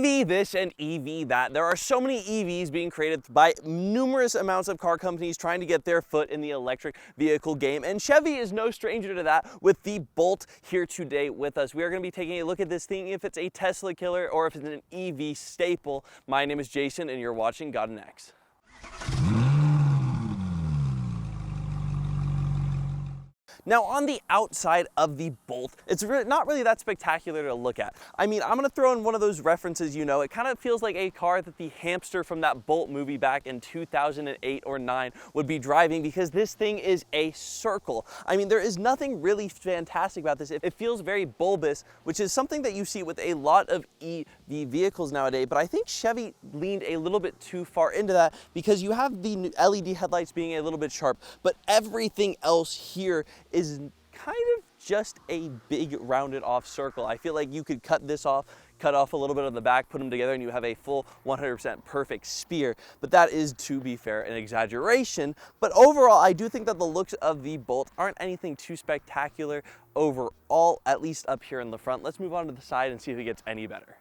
EV this and EV that. There are so many EVs being created by numerous amounts of car companies trying to get their foot in the electric vehicle game, and Chevy is no stranger to that with the Bolt here today with us. We are going to be taking a look at this thing, if it's a Tesla killer or if it's an EV staple. My name is Jason and you're watching Got an X. Now, on the outside of the Bolt, it's not really that spectacular to look at. I mean, I'm gonna throw in one of those references, you know, it kind of feels like a car that the hamster from that Bolt movie back in 2008 or 9 would be driving, because this thing is a circle. I mean, there is nothing really fantastic about this. It feels very bulbous, which is something that you see with a lot of EV vehicles nowadays, but I think Chevy leaned a little bit too far into that, because you have the LED headlights being a little bit sharp, but everything else here is kind of just a big rounded off circle. I feel like you could cut this off, cut off a little bit on the back, put them together, and you have a full 100% perfect spear. But that is, to be fair, an exaggeration. But overall, I do think that the looks of the Bolt aren't anything too spectacular overall, at least up here in the front. Let's move on to the side and see if it gets any better.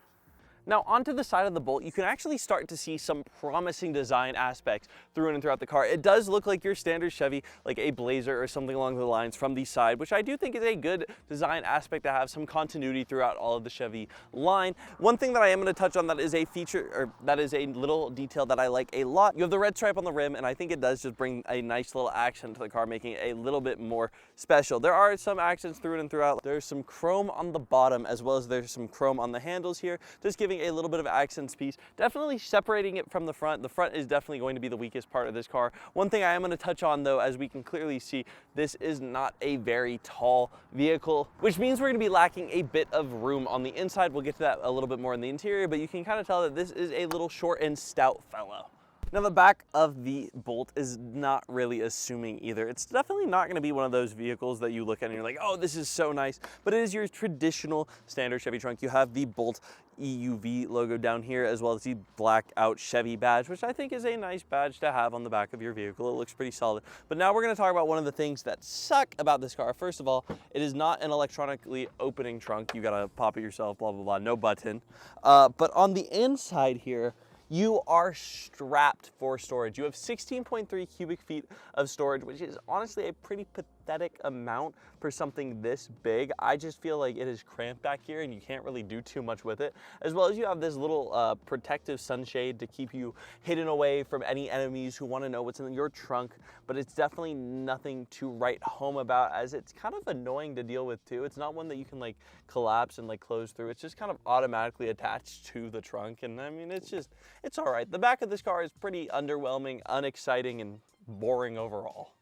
Now, onto the side of the Bolt, you can actually start to see some promising design aspects through and throughout the car. It does look like your standard Chevy, like a Blazer or something along the lines from the side, which I do think is a good design aspect to have some continuity throughout all of the Chevy line. One thing that I am going to touch on that is a feature, or that is a little detail that I like a lot. You have the red stripe on the rim, and I think it does just bring a nice little accent to the car, making it a little bit more special. There are some accents through and throughout. There's some chrome on the bottom, as well as there's some chrome on the handles here, just giving a little bit of accents piece, definitely separating it from the front. The front is definitely going to be the weakest part of this car. One thing I am going to touch on, though, as we can clearly see, this is not a very tall vehicle, which means we're going to be lacking a bit of room on the inside. We'll get to that a little bit more in the interior, but you can kind of tell that this is a little short and stout fellow. Now, the back of the Bolt is not really assuming either. It's definitely not going to be one of those vehicles that you look at and you're like, oh, this is so nice. But it is your traditional standard Chevy trunk. You have the Bolt EUV logo down here, as well as the black out Chevy badge, which I think is a nice badge to have on the back of your vehicle. It looks pretty solid. But now we're going to talk about one of the things that suck about this car. First of all, it is not an electronically opening trunk. You got to pop it yourself, blah, blah, blah, no button. But on the inside here, you are strapped for storage. You have 16.3 cubic feet of storage, which is honestly a pretty pathetic amount for something this big. I just feel like it is cramped back here and you can't really do too much with it. As well as you have this little protective sunshade to keep you hidden away from any enemies who want to know what's in your trunk, but it's definitely nothing to write home about, as it's kind of annoying to deal with too. It's not one that you can like collapse and like close through. It's just kind of automatically attached to the trunk, and I mean, it's all right. The back of this car is pretty underwhelming, unexciting, and boring overall.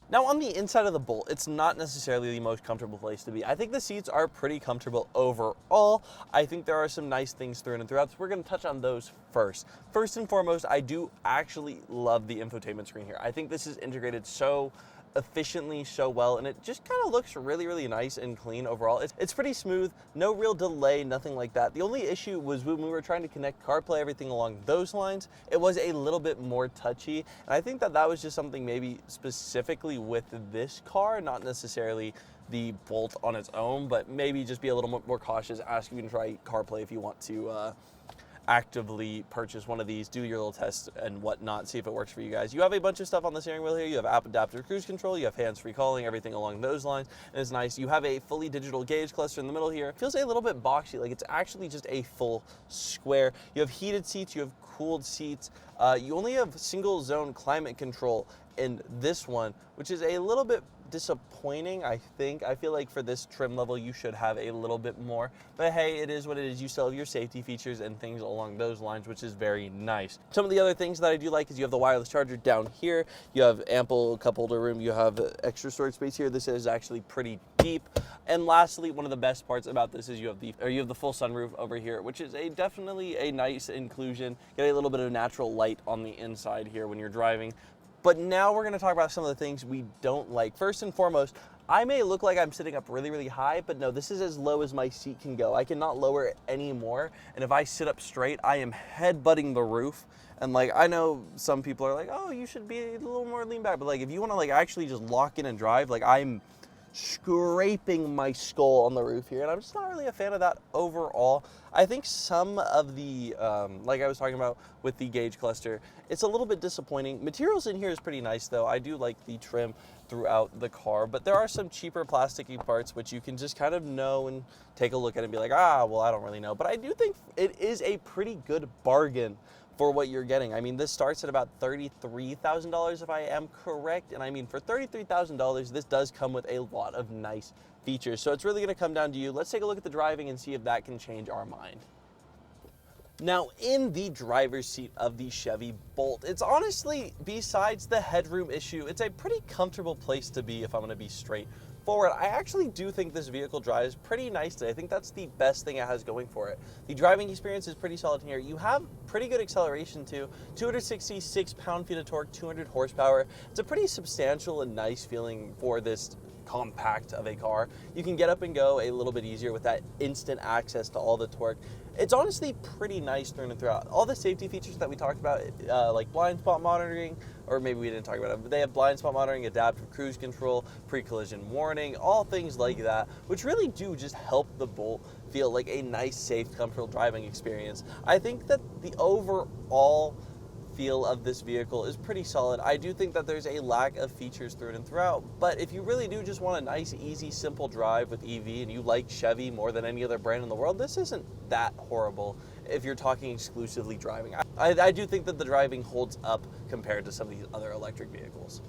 Now, on the inside of the Bolt, it's not necessarily the most comfortable place to be. I think the seats are pretty comfortable overall. I think there are some nice things through and throughout, so we're going to touch on those first. First and foremost, I do actually love the infotainment screen here. I think this is integrated so efficiently, so well, and it just kind of looks really, really nice and clean overall. It's pretty smooth, no real delay, nothing like that. The only issue was when we were trying to connect CarPlay, everything along those lines, it was a little bit more touchy, and I think that that was just something maybe specifically with this car, not necessarily the Bolt on its own, but maybe just be a little more cautious. Ask you to try CarPlay if you want to actively purchase one of these, do your little tests and whatnot, see if it works for you guys. You have a bunch of stuff on the steering wheel here. You have app adaptive cruise control, you have hands-free calling, everything along those lines, and it's nice. You have a fully digital gauge cluster in the middle here. It feels a little bit boxy, like it's actually just a full square. You have heated seats, you have cooled seats. You only have single zone climate control in this one, which is a little bit disappointing, I think. I feel like for this trim level, you should have a little bit more, but hey, it is what it is. You still have your safety features and things along those lines, which is very nice. Some of the other things that I do like is you have the wireless charger down here. You have ample cup holder room. You have extra storage space here. This is actually pretty deep. And lastly, one of the best parts about this is you have the full sunroof over here, which is definitely a nice inclusion. Get a little bit of natural light on the inside here when you're driving. But now we're going to talk about some of the things we don't like. First and foremost, I may look like I'm sitting up really, really high, but no, this is as low as my seat can go. I cannot lower it anymore. And if I sit up straight, I am headbutting the roof. And like, I know some people are like, oh, you should be a little more lean back. But like, if you want to like actually just lock in and drive, like I'm scraping my skull on the roof here, and I'm just not really a fan of that overall. I think some of the, like I was talking about with the gauge cluster, it's a little bit disappointing. Materials in here is pretty nice though. I do like the trim throughout the car, but there are some cheaper plasticky parts which you can just kind of know and take a look at and be like, ah, well, I don't really know. But I do think it is a pretty good bargain for what you're getting. I mean, this starts at about $33,000 if I am correct. And I mean, for $33,000, this does come with a lot of nice features. So it's really gonna come down to you. Let's take a look at the driving and see if that can change our mind. Now, in the driver's seat of the Chevy Bolt, it's honestly, besides the headroom issue, it's a pretty comfortable place to be if I'm gonna be straightforward. I actually do think this vehicle drives pretty nicely. I think that's the best thing it has going for it. The driving experience is pretty solid here. You have pretty good acceleration too, 266 pound-feet of torque, 200 horsepower. It's a pretty substantial and nice feeling for this compact of a car. You can get up and go a little bit easier with that instant access to all the torque. It's honestly pretty nice through and throughout. All the safety features that we talked about, like blind spot monitoring, or maybe we didn't talk about it, but they have blind spot monitoring, adaptive cruise control, pre-collision warning, all things like that, which really do just help the Bolt feel like a nice, safe, comfortable driving experience. I think that the overall feel of this vehicle is pretty solid. I do think that there's a lack of features through and throughout, but if you really do just want a nice, easy, simple drive with EV and you like Chevy more than any other brand in the world, this isn't that horrible if you're talking exclusively driving. I do think that the driving holds up compared to some of these other electric vehicles.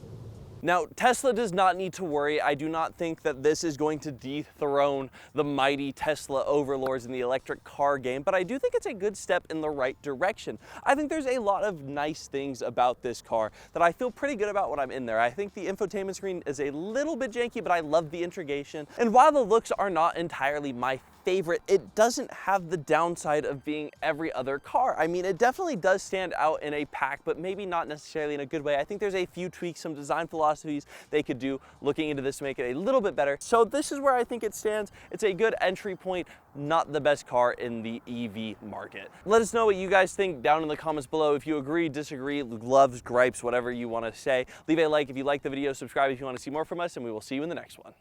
Now, Tesla does not need to worry. I do not think that this is going to dethrone the mighty Tesla overlords in the electric car game, but I do think it's a good step in the right direction. I think there's a lot of nice things about this car that I feel pretty good about when I'm in there. I think the infotainment screen is a little bit janky, but I love the integration. And while the looks are not entirely my favorite, it doesn't have the downside of being every other car. I mean, it definitely does stand out in a pack, but maybe not necessarily in a good way. I think there's a few tweaks, some design philosophies they could do looking into this to make it a little bit better. So this is where I think it stands. It's a good entry point, not the best car in the EV market. Let us know what you guys think down in the comments below. If you agree, disagree, loves, gripes, whatever you want to say. Leave a like if you like the video, subscribe if you want to see more from us, and we will see you in the next one.